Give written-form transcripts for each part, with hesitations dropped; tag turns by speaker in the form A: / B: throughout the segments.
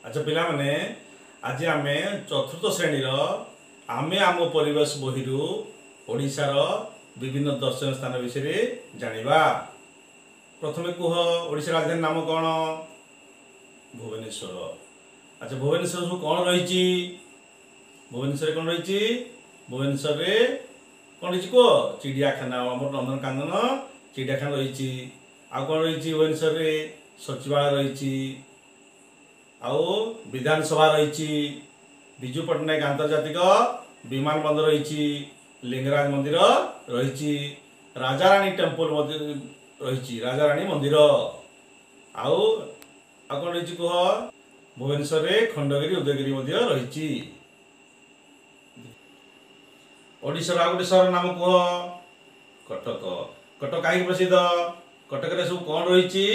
A: अच्छा पिला माने आज आम चतुर्थ श्रेणी आमे आम परिवेश बही ओडिशार विभिन्न दर्शनीय स्थान विषय जानिबा। प्रथमे कुह ओडिशा राजधानी नाम कौन? भुवनेश्वर। अच्छा भुवनेश्वर सब कौन रही? भुवनेश्वर कौन रही? भुवनेश्वर कौन रही कह? चिड़ियाखाना नंदनकानन चिड़ियाखाना रही। आ कौन रही भुवनेश्वर? सचिवालय रही, आउ विधानसभा रही, विजु पट्टनायक आंतर्जातिक विमान बंदर रही, लिंगराज मंदिर रही, राजाराणी टेम्पल रही, राजाराणी मंदिर आउ कौन रही कह? भुवनेश्वर खंडगिरी उदयगिरी रही। ओडिशार आ गोटे सहर नाम कह? कटक। कटक कहीं प्रसिद्ध? कटक रे सब कौन रही?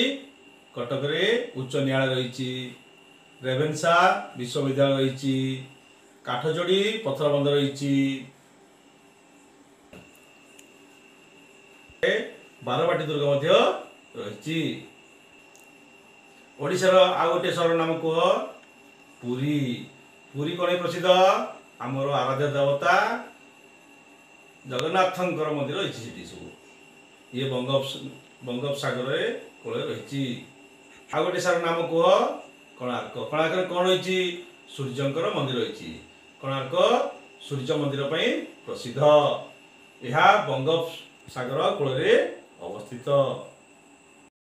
A: कटक रे उच्च न्यायालय रही, रेवेन्सा विश्वविद्यालय रही, काठजोड़ी पत्थर बंदर रही, बारवाटी दुर्ग रही। ओडिशार आ गोटे सहर नाम कह? पुरी। पुरी कौन प्रसिद्ध? आमर आराध्य देवता जगन्नाथंकर मंदिर रही सब ये बंगोपसागर कूल रही। आ गोटे सहर नाम कह? कोणार्क। कोणार्क कौन रही? सूर्यंकर मंदिर रही। कोणार्क सूर्य मंदिर प्रसिद्ध। यह बंगोपसागर कूल अवस्थित।